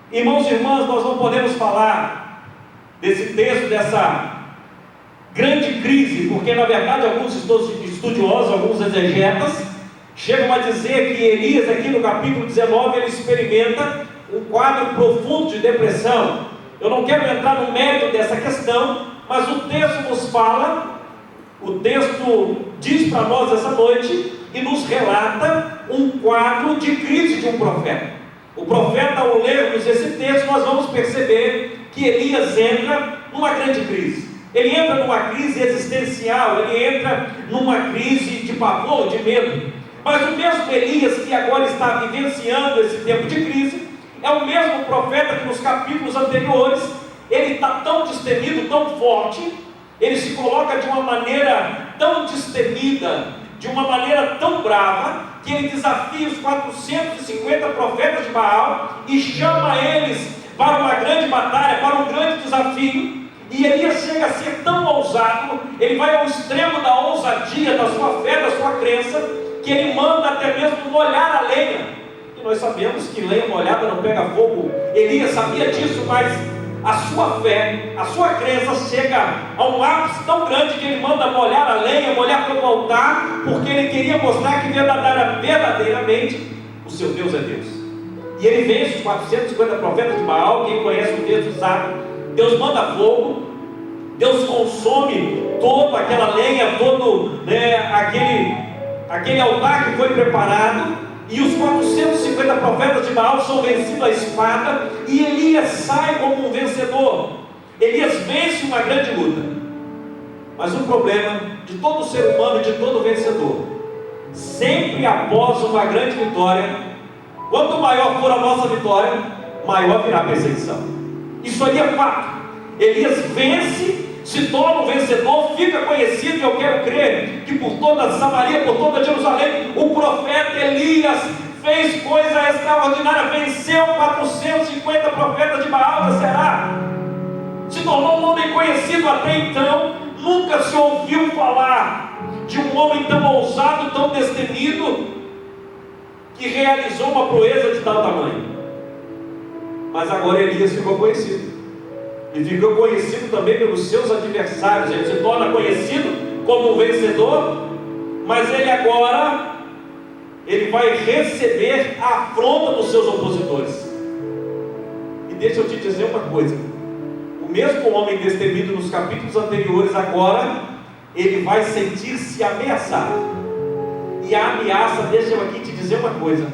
Irmãos e irmãs, nós não podemos falar desse texto, dessa grande crise, porque na verdade alguns estudiosos, alguns exegetas, chegam a dizer que Elias, aqui no capítulo 19, ele experimenta um quadro profundo de depressão. Eu não quero entrar no mérito dessa questão, mas o texto nos fala, o texto diz para nós essa noite e nos relata um quadro de crise de um profeta. O profeta, ao lermos esse texto, nós vamos perceber que Elias entra numa grande crise. Ele entra numa crise existencial, ele entra numa crise de pavor, de medo. Mas o mesmo Elias que agora está vivenciando esse tempo de crise, é o mesmo profeta que nos capítulos anteriores, ele está tão destemido, tão forte, ele se coloca de uma maneira tão destemida, de uma maneira tão brava, que ele desafia os 450 profetas de Baal e chama eles para uma grande batalha, para um grande desafio. E Elias chega a ser tão ousado, ele vai ao extremo da ousadia, da sua fé, da sua crença, que ele manda até mesmo molhar a lenha. E nós sabemos que lenha molhada não pega fogo. Elias sabia disso, mas a sua fé, a sua crença chega a um ápice tão grande que ele manda molhar a lenha, molhar todo o altar, porque ele queria mostrar que verdadeiramente o seu Deus é Deus. E ele vence os 450 profetas de Baal. Quem conhece o texto sabe. Deus manda fogo, Deus consome toda aquela lenha, todo aquele altar que foi preparado, e os 450 profetas de Baal são vencidos à espada, e Elias sai como um vencedor. Elias vence uma grande luta. Mas o problema de todo ser humano e de todo vencedor, sempre após uma grande vitória, quanto maior for a nossa vitória, maior virá a perseguição. Isso aí é fato. Elias vence, se torna um vencedor, fica conhecido, e eu quero crer que por toda Samaria, por toda Jerusalém, o profeta Elias fez coisa extraordinária, venceu 450 profetas de Baal da Será, se tornou um homem conhecido. Até então nunca se ouviu falar de um homem tão ousado, tão destemido, que realizou uma proeza de tal tamanho. Mas agora Elias ficou conhecido, e ficou conhecido também pelos seus adversários. Ele se torna conhecido como um vencedor, mas ele agora vai receber a afronta dos seus opositores. E deixa eu te dizer uma coisa: o mesmo homem destemido nos capítulos anteriores, agora ele vai sentir-se ameaçado. E a ameaça, deixa eu aqui te dizer uma coisa: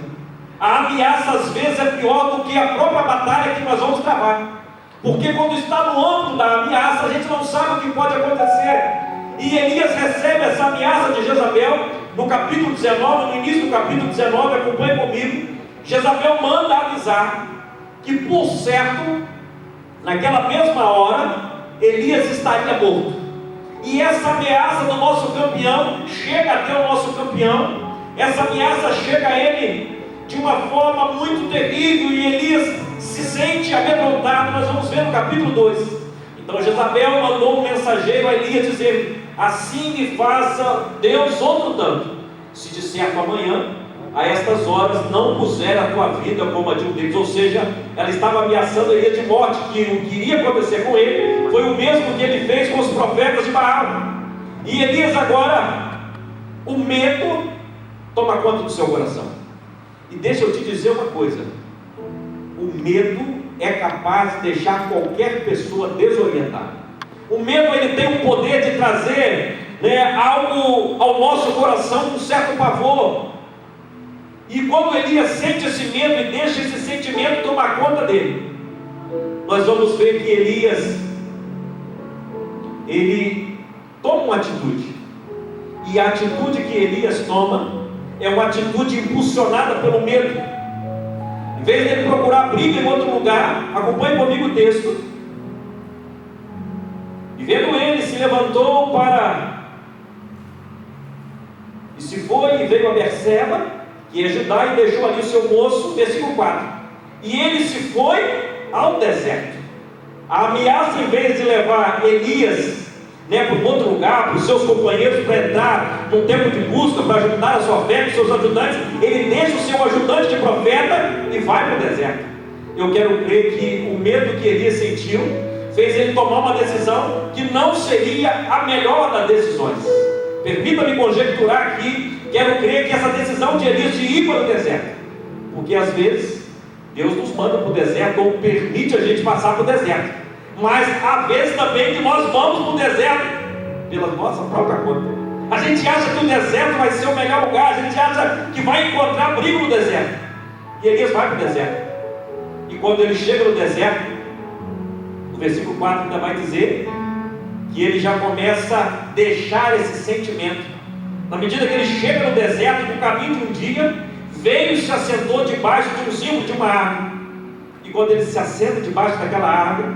a ameaça às vezes é pior do que a própria batalha que nós vamos travar. Porque quando está no âmbito da ameaça, a gente não sabe o que pode acontecer. E Elias recebe essa ameaça de Jezabel no capítulo 19, no início do capítulo 19, acompanhe comigo. Jezabel manda avisar que, por certo, naquela mesma hora, Elias estaria morto. E essa ameaça do nosso campeão chega até o nosso campeão. Essa ameaça chega a ele de uma forma muito terrível, e Elias se sente amedrontado. Nós vamos ver no capítulo 2. Então Jezabel mandou um mensageiro a Elias dizer: assim me faça Deus outro tanto, se de certo amanhã, a estas horas, não puser a tua vida como a de um deles. Ou seja, ela estava ameaçando Elias de morte, que o que iria acontecer com ele foi o mesmo que ele fez com os profetas de Baal. E Elias agora, o medo toma conta do seu coração. E deixa eu te dizer uma coisa: o medo é capaz de deixar qualquer pessoa desorientada. O medo, ele tem o poder de trazer algo ao nosso coração, um certo pavor. E quando Elias sente esse medo e deixa esse sentimento tomar conta dele, nós vamos ver que Elias, ele toma uma atitude. E a atitude que Elias toma é uma atitude impulsionada pelo medo. Em vez de ele procurar briga em outro lugar, acompanhe comigo o texto. E vendo ele, se levantou e se foi e veio a Berseba, que é Judá, e deixou ali o seu moço. Versículo 4. E ele se foi ao deserto. A ameaça, em vez de levar Elias para um outro lugar, para os seus companheiros, para entrar num tempo de busca, para ajudar a sua fé com seus ajudantes, ele deixa o seu ajudante de profeta e vai para o deserto. eu quero crer que o medo que Elias sentiu fez ele tomar uma decisão que não seria a melhor das decisões. Permita-me conjecturar aqui, quero crer que essa decisão de Elias de ir para o deserto, porque às vezes Deus nos manda para o deserto ou permite a gente passar para o deserto, mas há vezes também que nós vamos para o deserto pela nossa própria conta. A gente acha que o deserto vai ser o melhor lugar, a gente acha que vai encontrar abrigo no deserto, e Elias vai para o deserto. E quando ele chega no deserto, o versículo 4 ainda vai dizer que ele já começa a deixar esse sentimento. Na medida que ele chega no deserto, no caminho de um dia, veio e se assentou debaixo de um zimbro de uma árvore. E quando ele se assenta debaixo daquela árvore,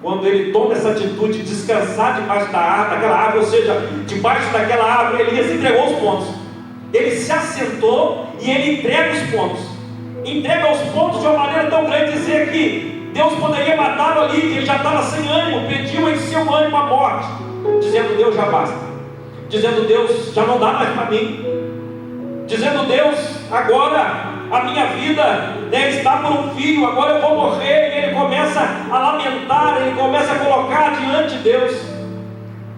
quando ele toma essa atitude de descansar debaixo daquela árvore, ou seja, debaixo daquela árvore, Elias entregou os pontos. Ele se assentou e ele entrega os pontos. Entrega os pontos de uma maneira tão grande, dizer que Deus poderia matá-lo ali, que ele já estava sem ânimo, pediu em seu ânimo a morte, dizendo: Deus, já basta, dizendo: Deus, já não dá mais para mim, dizendo: Deus, agora a minha vida está por um fio, agora eu vou morrer. E ele começa a lamentar, ele começa a colocar diante de Deus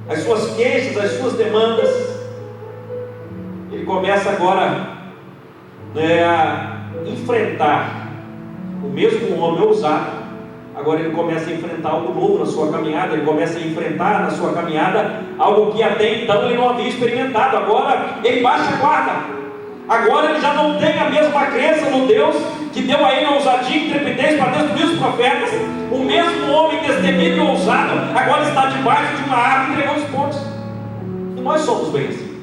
as suas queixas, as suas demandas. Ele começa agora a enfrentar o mesmo homem ousado. Agora ele começa a enfrentar algo novo na sua caminhada. Ele começa a enfrentar na sua caminhada algo que até então ele não havia experimentado. Agora ele baixa a guarda. Agora ele já não tem a mesma crença no Deus que deu a ele ousadia e intrepidez para destruir os profetas. O mesmo homem destemido e ousado agora está debaixo de uma árvore entregando os pontos. E nós somos bem assim.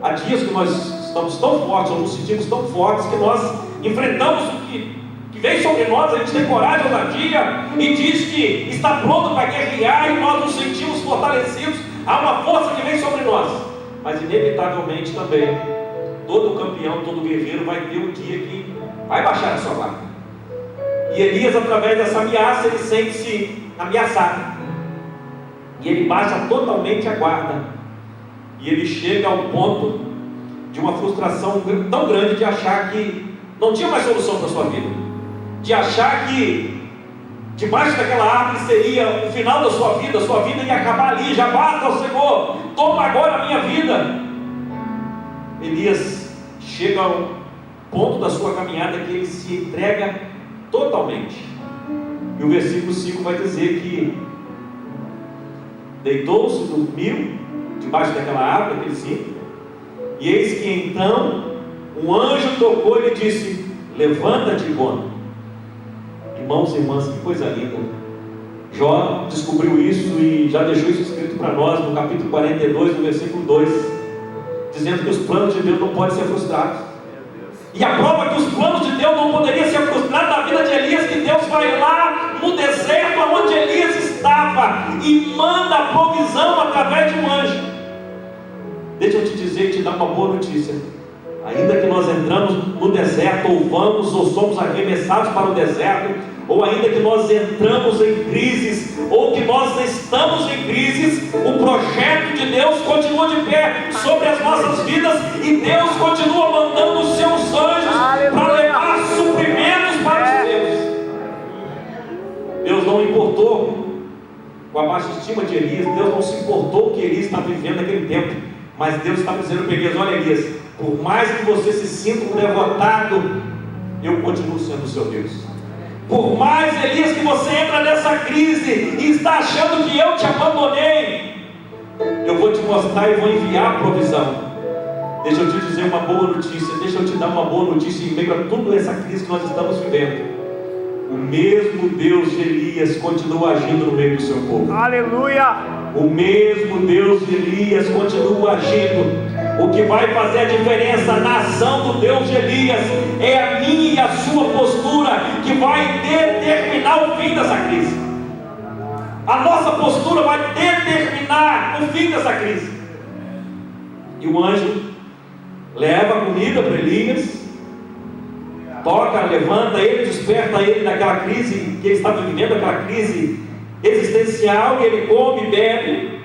Há dias que nós estamos tão fortes, ou nos sentimos tão fortes, que nós enfrentamos o que vem sobre nós. A gente tem coragem, ousadia, e diz que está pronto para guerrear, e nós nos sentimos fortalecidos. Há uma força que vem sobre nós, mas inevitavelmente também todo campeão, todo guerreiro vai ter um dia que vai baixar a sua guarda. E Elias, através dessa ameaça, ele sente-se ameaçado, e ele baixa totalmente a guarda. E ele chega ao ponto de uma frustração tão grande de achar que não tinha mais solução para a sua vida, de achar que debaixo daquela árvore seria o final da sua vida ia acabar ali. Já basta, Senhor, toma agora a minha vida. Elias chega ao ponto da sua caminhada que ele se entrega totalmente. E o versículo 5 vai dizer que deitou-se, dormiu debaixo daquela árvore, daquele zimbro, e eis que então um anjo tocou e lhe disse: levanta-te, Gona. Irmãos e irmãs, que coisa linda. Jó descobriu isso e já deixou isso escrito para nós no capítulo 42, no versículo 2, dizendo que os planos de Deus não podem ser frustrados. E a prova que os planos de Deus não poderiam ser frustrados na vida de Elias, que Deus vai lá no deserto onde Elias estava e manda a provisão através de um anjo. Deixa eu te dizer e te dar uma boa notícia. Ainda que nós entramos no deserto, ou vamos, ou somos arremessados para o deserto, ou ainda que nós entramos em crises, ou que nós estamos em crises, o projeto de Deus continua de pé sobre as nossas vidas, e Deus continua mandando os seus anjos para levar suprimentos para os seus. Deus não importou com a baixa estima de Elias, Deus não se importou o que Elias está vivendo naquele tempo, mas Deus está dizendo para Elias: olha, Elias, por mais que você se sinta um derrotado, eu continuo sendo o seu Deus. Por mais, Elias, que você entra nessa crise e está achando que eu te abandonei, eu vou te mostrar e vou enviar a provisão. Deixa eu te dizer uma boa notícia, deixa eu te dar uma boa notícia em meio a toda essa crise que nós estamos vivendo. O mesmo Deus de Elias continua agindo no meio do seu povo. Aleluia! O mesmo Deus de Elias continua agindo. O que vai fazer a diferença na ação do Deus de Elias é a minha e a sua postura, que vai determinar o fim dessa crise. A nossa postura vai determinar o fim dessa crise. E o anjo leva a comida para Elias, toca, levanta ele, desperta ele daquela crise que ele estava vivendo, aquela crise existencial, e ele come, bebe.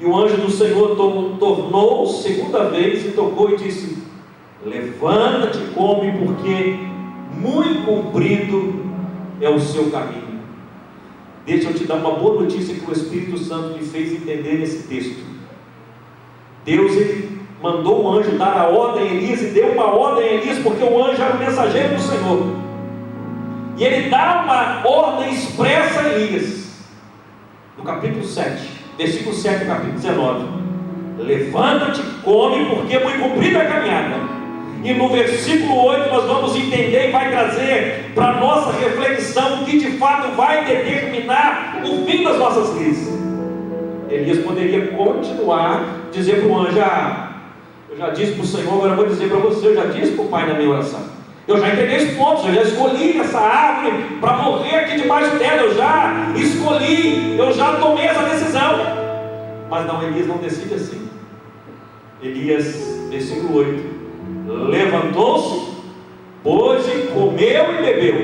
E o anjo do Senhor tornou segunda vez e tocou e disse: levanta-te, come, porque muito comprido é o seu caminho. Deixa eu te dar uma boa notícia que o Espírito Santo me fez entender nesse texto. Deus, ele mandou o anjo dar a ordem a Elias, e deu uma ordem a Elias, porque o anjo era o mensageiro do Senhor, e ele dá uma ordem expressa a Elias, no capítulo 7, versículo 7 do capítulo 19: levanta-te, come, porque é muito comprida a caminhada. E no versículo 8 nós vamos entender e vai trazer para a nossa reflexão o que de fato vai determinar o fim das nossas crises. Elias poderia continuar, dizer para o anjo: eu já disse para o Senhor, agora eu vou dizer para você, eu já disse para o Pai na minha oração, eu já entreguei os pontos, eu já escolhi essa árvore para morrer aqui debaixo dela, eu já escolhi, eu já tomei essa decisão. Mas não, Elias não decide assim. Elias, versículo 8: levantou-se, pôs-se, comeu e bebeu.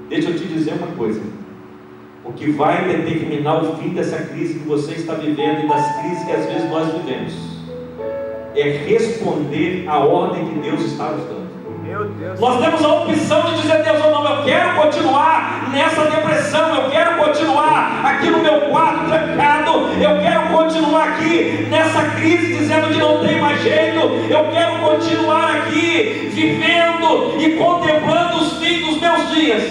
Deixa eu te dizer uma coisa: o que vai determinar o fim dessa crise que você está vivendo e das crises que às vezes nós vivemos é responder à ordem que Deus está nos dando. Nós temos a opção de dizer: Deus, eu quero continuar nessa depressão, eu quero continuar aqui no meu quarto trancado, eu quero continuar aqui nessa crise dizendo que não tem mais jeito, eu quero continuar aqui vivendo e contemplando os fins dos meus dias.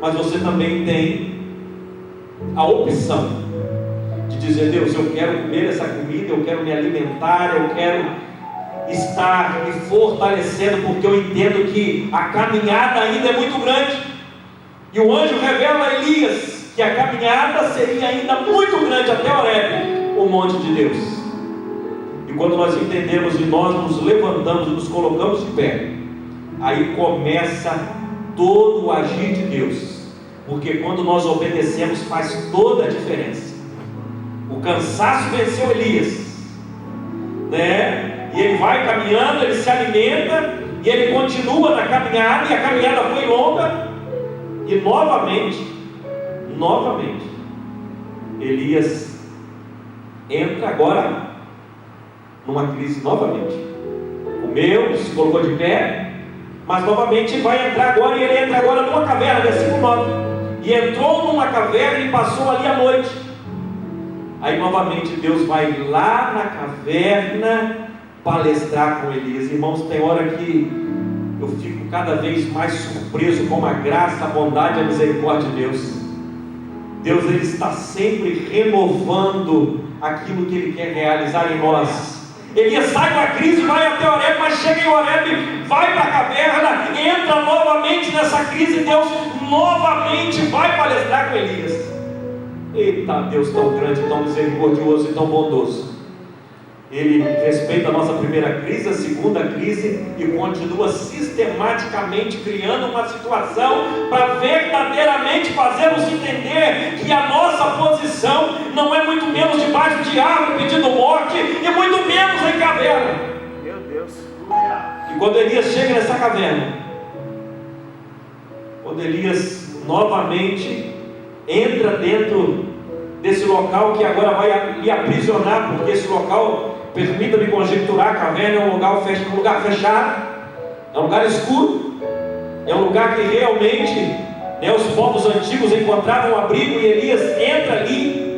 Mas você também tem a opção de dizer: Deus, eu quero comer essa comida, eu quero me alimentar, eu quero estar me fortalecendo, porque eu entendo que a caminhada ainda é muito grande. E o anjo revela a Elias que a caminhada seria ainda muito grande até Horebe, o monte de Deus. E quando nós entendemos e nós nos levantamos e nos colocamos de pé, aí começa todo o agir de Deus, porque quando nós obedecemos faz toda a diferença. O cansaço venceu Elias, né? E ele vai caminhando, ele se alimenta, e ele continua na caminhada, e a caminhada foi longa, e novamente, Elias entra agora numa crise novamente. Comeu, se colocou de pé, mas novamente vai entrar agora, e ele entra agora numa caverna, versículo 9, e entrou numa caverna e passou ali a noite. Aí novamente Deus vai lá na caverna palestrar com Elias. Irmãos, tem hora que eu fico cada vez mais surpreso com a graça, a bondade e a misericórdia de Deus. Deus, ele está sempre renovando aquilo que ele quer realizar em nós. Elias sai da crise, vai até Horebe, mas chega em Horebe, vai para a caverna, entra novamente nessa crise, e Deus novamente vai palestrar com Elias. Eita, Deus tão grande, tão misericordioso e tão bondoso. Ele respeita a nossa primeira crise, a segunda crise, e continua sistematicamente criando uma situação para verdadeiramente fazermos entender que a nossa posição não é muito menos debaixo de árvore pedindo morte, e muito menos em caverna. Meu Deus. E quando Elias chega nessa caverna, quando Elias novamente entra dentro desse local que agora vai lhe aprisionar, porque esse local, permita-me conjecturar, a caverna é um lugar fechado, é um lugar escuro, é um lugar que realmente, né, os povos antigos encontravam abrigo, e Elias entra ali,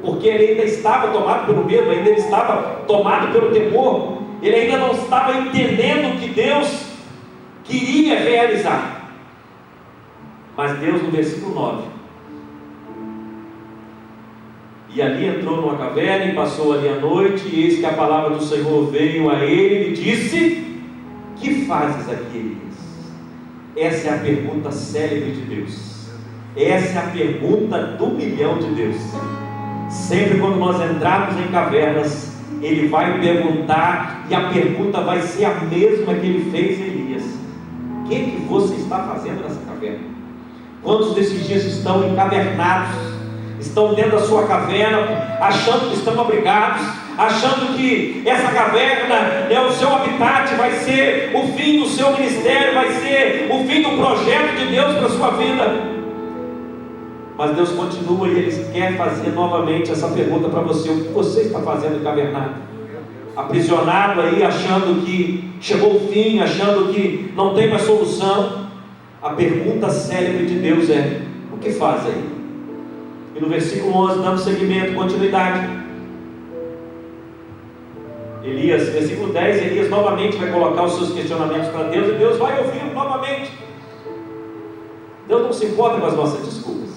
porque ele ainda estava tomado pelo medo, ainda ele estava tomado pelo temor, ele ainda não estava entendendo o que Deus queria realizar. Mas Deus, no versículo 9, e ali entrou numa caverna e passou ali a noite, e eis que a palavra do Senhor veio a ele e lhe disse: que fazes aqui, Elias? Essa é a pergunta célebre de Deus, essa é a pergunta do milhão de Deus. Sempre quando nós entrarmos em cavernas, Ele vai perguntar, e a pergunta vai ser a mesma que Ele fez a Elias: o que você está fazendo nessa caverna? Quantos desses dias estão encavernados, estão dentro da sua caverna, achando que estão abrigados, achando que essa caverna é o seu habitat, vai ser o fim do seu ministério, vai ser o fim do projeto de Deus para a sua vida? Mas Deus continua, e Ele quer fazer novamente essa pergunta para você: o que você está fazendo encavernado? Aprisionado aí, achando que chegou ao fim, achando que não tem mais solução, a pergunta célebre de Deus é: o que faz aí? E no versículo 11, dando seguimento, continuidade, Elias, versículo 10, Elias novamente vai colocar os seus questionamentos para Deus, e Deus vai ouvi-lo novamente. Deus não se importa com as nossas desculpas.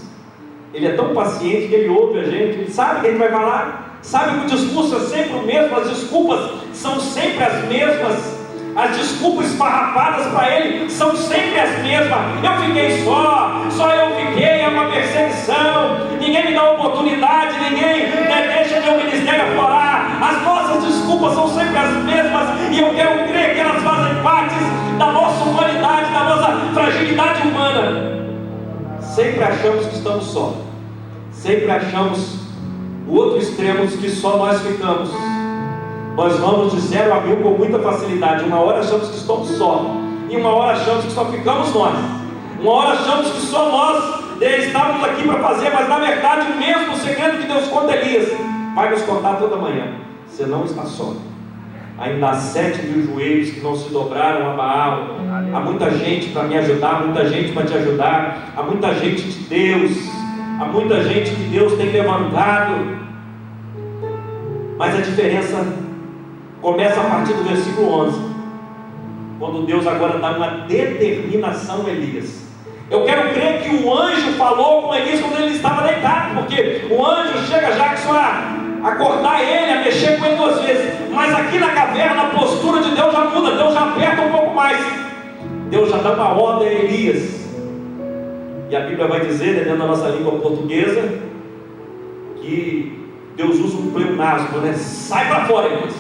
Ele é tão paciente que Ele ouve a gente, Ele sabe que a gente vai falar, sabe que o discurso é sempre o mesmo, as desculpas são sempre as mesmas, as desculpas esfarrapadas para Ele são sempre as mesmas. Eu fiquei só eu fiquei, é uma perseguição, ninguém me dá oportunidade, ninguém deixa meu ministério aflorar. As nossas desculpas são sempre as mesmas, e eu quero crer que elas fazem parte da nossa humanidade, da nossa fragilidade humana. Sempre achamos que estamos só, sempre achamos o outro extremo que só nós ficamos. Nós vamos de 0 a 1000 com muita facilidade. Uma hora achamos que estamos só, e uma hora achamos que só ficamos nós. Uma hora achamos que só nós estávamos aqui para fazer, mas na verdade o mesmo segredo que Deus conta a Elias vai nos contar toda manhã: você não está só. Ainda há 7.000 joelhos que não se dobraram a Baal. Há muita gente para me ajudar, muita gente para te ajudar. Há muita gente de Deus, há muita gente que Deus tem levantado. Mas a diferença começa a partir do versículo 11, quando Deus agora dá uma determinação a Elias. Eu quero crer que o anjo falou com Elias quando ele estava deitado, porque o anjo chega já a acordar ele, a mexer com ele 2 vezes. Mas aqui na caverna a postura de Deus já muda, Deus já aperta um pouco mais. Deus já dá uma ordem a Elias. E a Bíblia vai dizer, dentro da nossa língua portuguesa, que Deus usa um pleonasmo, né? Sai para fora, Elias.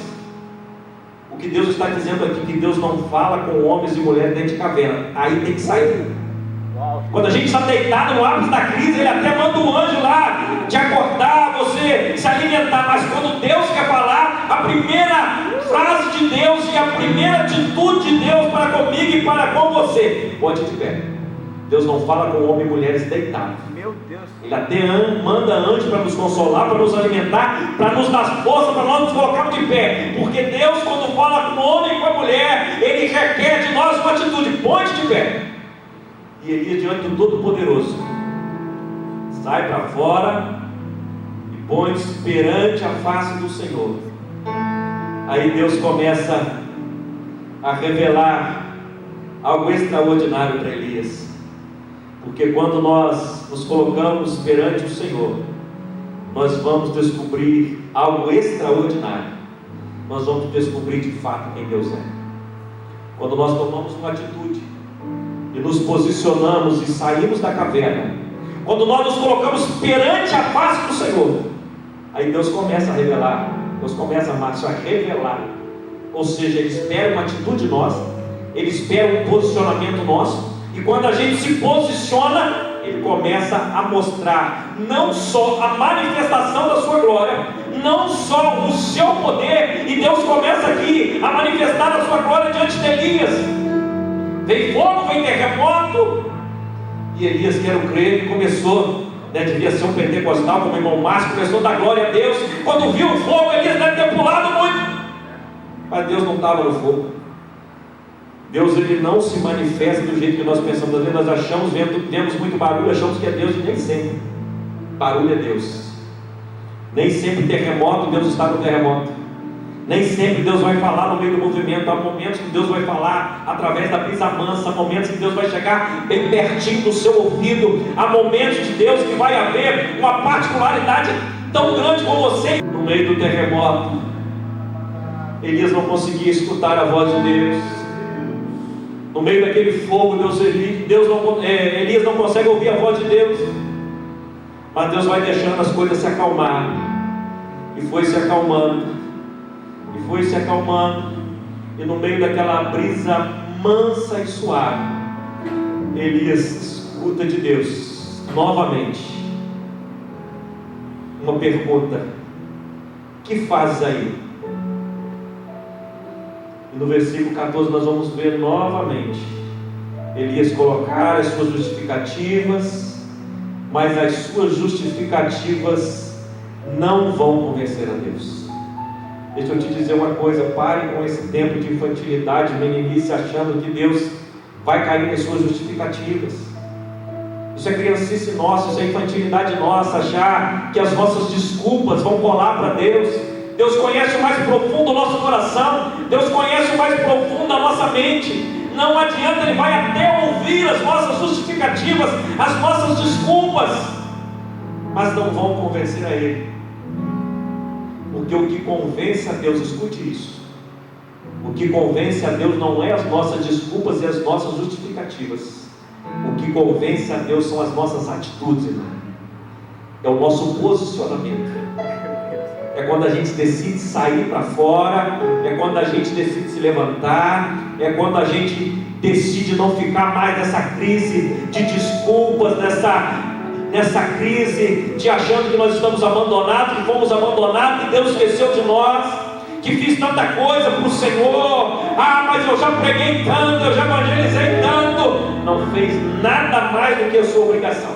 O que Deus está dizendo aqui, que Deus não fala com homens e mulheres dentro de caverna. Aí tem que sair. Quando a gente está deitado no ápice da crise, Ele até manda um anjo lá te acordar, você se alimentar. Mas quando Deus quer falar, a primeira frase de Deus e a primeira atitude de Deus para comigo e para com você: pode ir de pé. Deus não fala com homens e mulheres deitados. Meu Deus. Ele até manda anjos para nos consolar, para nos alimentar, para nos dar força, para nós nos colocarmos de pé. Porque Deus, quando fala com o homem e com a mulher, Ele requer de nós uma atitude: põe-te de pé. E Elias, diante do Todo-Poderoso, sai para fora e põe-se perante a face do Senhor. Aí Deus começa a revelar algo extraordinário para Elias. Porque quando nós nos colocamos perante o Senhor, nós vamos descobrir algo extraordinário. Nós vamos descobrir de fato quem Deus é. Quando nós tomamos uma atitude e nos posicionamos e saímos da caverna, quando nós nos colocamos perante a face do Senhor, aí Deus começa a revelar, Deus começa, Márcio, a revelar. Ou seja, Ele espera uma atitude nossa, Ele espera um posicionamento nosso, e quando a gente se posiciona, Ele começa a mostrar não só a manifestação da sua glória, não só o seu poder, e Deus começa aqui a manifestar a sua glória diante de Elias. Vem fogo, vem terremoto, e Elias, quero crer, começou, devia ser um pentecostal como o irmão Márcio, começou a dar glória a Deus. Quando viu o fogo, Elias deve ter pulado muito, mas Deus não estava no fogo. Deus, Ele não se manifesta do jeito que nós pensamos. Às vezes nós achamos, vemos muito barulho, achamos que é Deus, e nem sempre barulho é Deus. Nem sempre terremoto, Deus está no terremoto. Nem sempre Deus vai falar no meio do movimento. Há momentos que Deus vai falar através da brisa mansa, há momentos que Deus vai chegar bem pertinho do seu ouvido, há momentos de Deus que vai haver uma particularidade tão grande com você. No meio do terremoto, Elias não conseguia escutar a voz de Deus. No meio daquele fogo, Elias não consegue ouvir a voz de Deus. Mas Deus vai deixando as coisas se acalmar. E foi se acalmando. E foi se acalmando. E no meio daquela brisa mansa e suave, Elias escuta de Deus novamente uma pergunta: que fazes aí? E no versículo 14 nós vamos ver novamente Elias colocar as suas justificativas, mas as suas justificativas não vão convencer a Deus. Deixa eu te dizer uma coisa: pare com esse tempo de infantilidade, meninice, achando que Deus vai cair nas suas justificativas. Isso é criancice nossa, isso é infantilidade nossa, achar que as nossas desculpas vão colar para Deus. Deus conhece o mais profundo do nosso coração, Deus conhece o mais profundo da nossa mente. Não adianta, Ele vai até ouvir as nossas justificativas, as nossas desculpas, mas não vão convencer a Ele. Porque o que convence a Deus, escute isso, o que convence a Deus não é as nossas desculpas e as nossas justificativas. O que convence a Deus são as nossas atitudes, irmão. É o nosso posicionamento. É quando a gente decide sair para fora, é quando a gente decide se levantar, é quando a gente decide não ficar mais nessa crise de desculpas, nessa crise de achando que nós estamos abandonados, que fomos abandonados, que Deus esqueceu de nós, que fiz tanta coisa para o Senhor, mas eu já preguei tanto, eu já evangelizei tanto. Não fez nada mais do que a sua obrigação.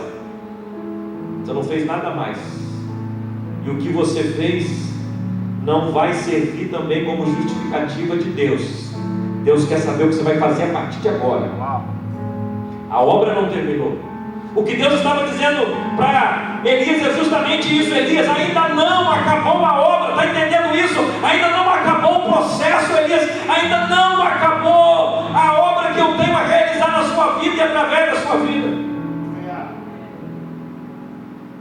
Você não fez nada mais. E o que você fez não vai servir também como justificativa de Deus. Deus quer saber o que você vai fazer a partir de agora. A obra não terminou. O que Deus estava dizendo para Elias é justamente isso: Elias, ainda não acabou a obra, está entendendo isso? Ainda não acabou o processo, Elias, ainda não acabou a obra que eu tenho a realizar na sua vida e através da sua vida.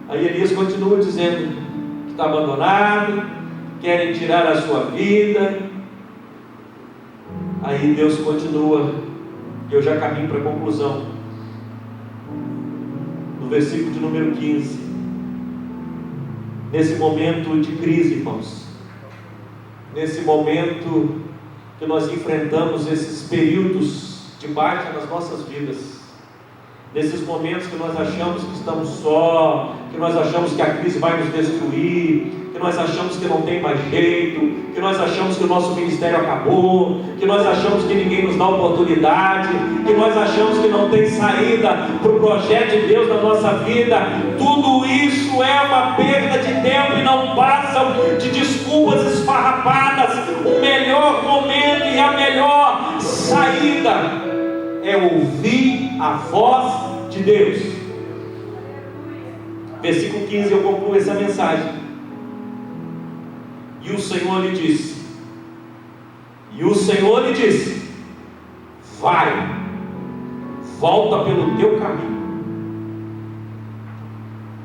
Aí Elias continua dizendo que está abandonado, querem tirar a sua vida. Aí Deus continua, e eu já caminho para a conclusão. No versículo de número 15, nesse momento de crise, irmãos, nesse momento que nós enfrentamos esses períodos de baixa nas nossas vidas, nesses momentos que nós achamos que estamos só, que nós achamos que a crise vai nos destruir, que nós achamos que não tem mais jeito, que nós achamos que o nosso ministério acabou, que nós achamos que ninguém nos dá oportunidade, que nós achamos que não tem saída para o projeto de Deus na nossa vida. Tudo isso é uma perda de tempo e não passam de desculpas esfarrapadas. O melhor momento e a melhor saída é ouvir a voz de Deus. Versículo 15, eu concluo essa mensagem. E o Senhor lhe disse, vai, volta pelo teu caminho.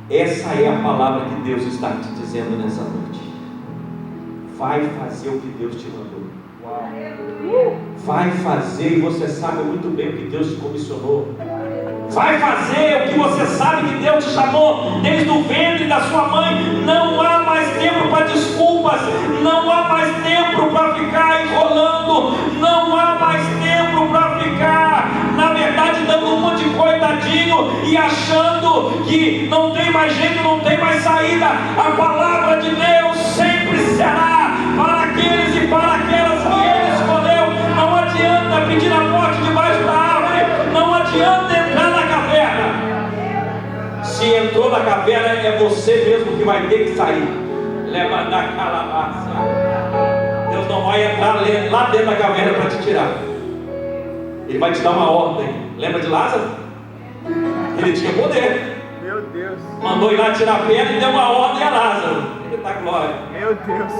Essa é a palavra que Deus está te dizendo nessa noite. Vai fazer o que Deus te mandou. Vai fazer, e você sabe muito bem o que Deus te comissionou. Vai fazer o que você sabe que Deus te chamou desde o ventre da sua mãe. Não há mais tempo para desculpas, não há mais tempo para ficar enrolando, não há mais tempo para ficar, na verdade, dando um monte de coitadinho e achando que não tem mais jeito, não tem mais saída. A palavra de Deus sempre será para aqueles e para aquelas que Ele escolheu. Não adianta pedir a morte debaixo da árvore, não adianta entrar na caverna. Se entrou na caverna, é você mesmo que vai ter que sair. Leva da calabaça. Deus não vai entrar lá dentro da caverna para te tirar. Ele vai te dar uma ordem. Lembra de Lázaro? Ele tinha poder. Meu Deus. Mandou ir lá tirar a pedra e deu uma ordem a Lázaro. Ele dá glória. Meu Deus.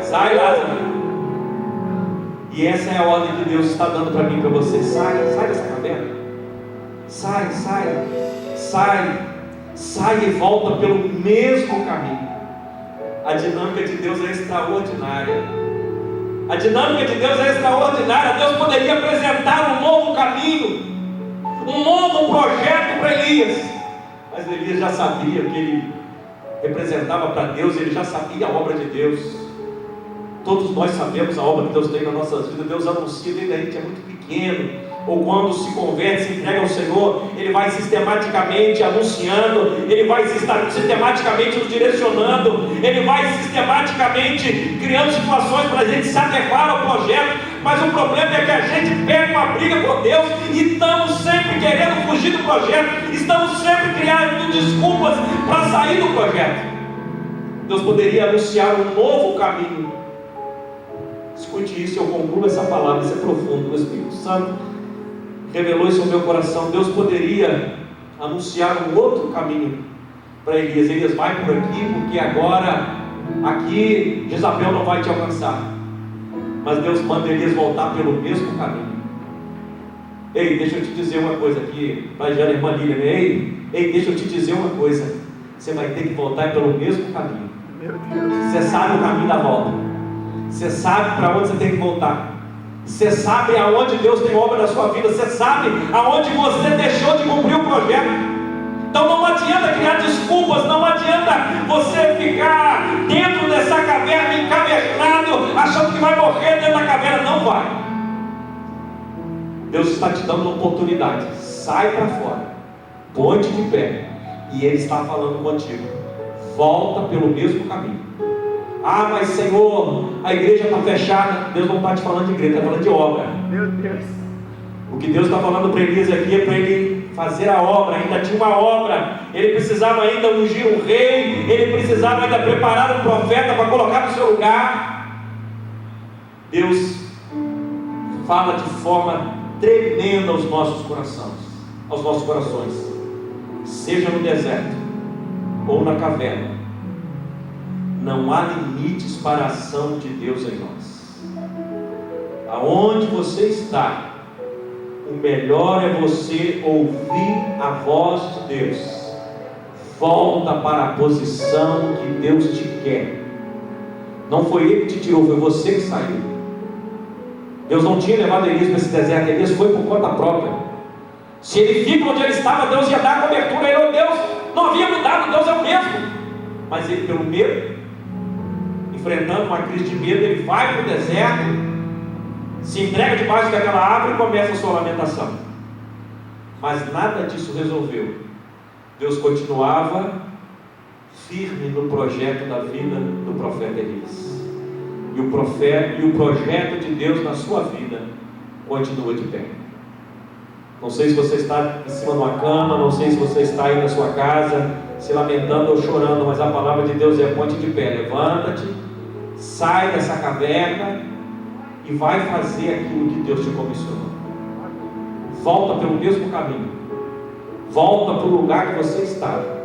Sai, Lázaro. E essa é a ordem que Deus está dando para mim e para você. Sai dessa caverna. Sai e volta pelo mesmo caminho. A dinâmica de Deus é extraordinária. Deus poderia apresentar um novo caminho, um novo projeto para Elias. Mas Elias já sabia que ele representava para Deus, ele já sabia a obra de Deus. Todos nós sabemos a obra que Deus tem nas nossas vidas. Deus anuncia desde a gente é muito pequeno, ou quando se converte, se entrega ao Senhor, Ele vai sistematicamente anunciando, Ele vai sistematicamente nos direcionando, Ele vai sistematicamente criando situações para a gente se adequar ao projeto. Mas o problema é que a gente pega uma briga com Deus e estamos sempre querendo fugir do projeto, estamos sempre criando desculpas para sair do projeto. Deus poderia anunciar um novo caminho, Escute isso, eu concluo essa palavra, isso é profundo. O Espírito Santo revelou isso ao meu coração. Deus poderia anunciar um outro caminho para Elias. Elias, vai por aqui, porque agora aqui Jezabel não vai te alcançar. Mas Deus manda Elias voltar pelo mesmo caminho. Ei, deixa eu te dizer uma coisa aqui, vai já, irmã Lília, ei, deixa eu te dizer uma coisa, você vai ter que voltar pelo mesmo caminho. Você sabe o caminho da volta, você sabe para onde você tem que voltar, você sabe aonde Deus tem obra na sua vida, você sabe aonde você deixou de cumprir o projeto. Então não adianta criar desculpas, não adianta você ficar dentro dessa caverna encavernado, achando que vai morrer dentro da caverna. Não vai. Deus está te dando uma oportunidade. Sai para fora, põe-te de pé, e Ele está falando contigo. Volta pelo mesmo caminho. Ah, mas Senhor, a igreja está fechada. Deus não está te falando de igreja, está falando de obra. Meu Deus. O que Deus está falando para Elias aqui é para ele fazer a obra. Ainda tinha uma obra. Ele precisava ainda ungir um rei. Ele precisava ainda preparar um profeta para colocar no seu lugar. Deus fala de forma tremenda aos nossos corações, seja no deserto ou na caverna. Não há limites para a ação de Deus em nós. Aonde você está, o melhor é você ouvir a voz de Deus. Volta para a posição que Deus te quer. Não foi Ele que te tirou, foi você que saiu. Deus não tinha levado Elias para esse deserto. Elias foi por conta própria. Se ele fica onde ele estava, Deus ia dar a cobertura. Ele, Deus não havia mudado, Deus é o mesmo. Mas ele, pelo medo, enfrentando uma crise de medo, ele vai para o deserto, se entrega debaixo daquela árvore e começa a sua lamentação. Mas nada disso resolveu. Deus continuava firme no projeto da vida do profeta Elias. E o projeto de Deus na sua vida continua de pé. Não sei se você está em cima de uma cama, não sei se você está aí na sua casa, se lamentando ou chorando, mas a palavra de Deus é: ponte de pé, levanta-te, sai dessa caverna e vai fazer aquilo que Deus te comissionou. Volta pelo mesmo caminho, volta para o lugar que você estava.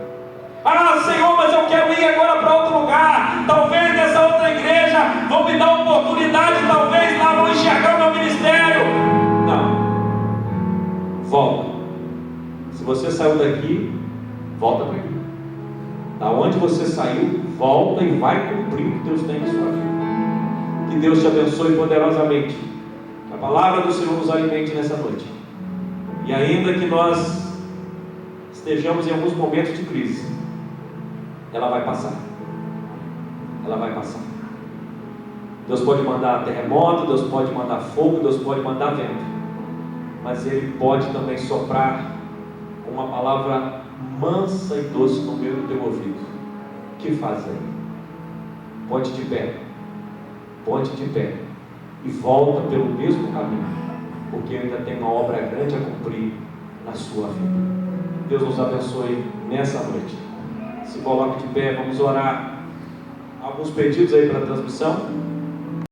Ah, Senhor, mas eu quero ir agora para outro lugar. Talvez nessa outra igreja vão me dar oportunidade, talvez lá vão enxergar o meu ministério. Não. Volta. Se você saiu daqui, volta para aqui. Da onde você saiu, volta e vai cumprir o que Deus tem na sua vida. Que Deus te abençoe poderosamente. Que a palavra do Senhor nos alimente nessa noite. E ainda que nós estejamos em alguns momentos de crise, ela vai passar. Ela vai passar. Deus pode mandar terremoto, Deus pode mandar fogo, Deus pode mandar vento, mas Ele pode também soprar uma palavra mansa e doce no meio do teu ouvido. O que fazer? Ponte de pé, ponte de pé e volta pelo mesmo caminho, porque ainda tem uma obra grande a cumprir na sua vida. Deus nos abençoe nessa noite. Se coloque de pé, vamos orar. Alguns pedidos aí para a transmissão.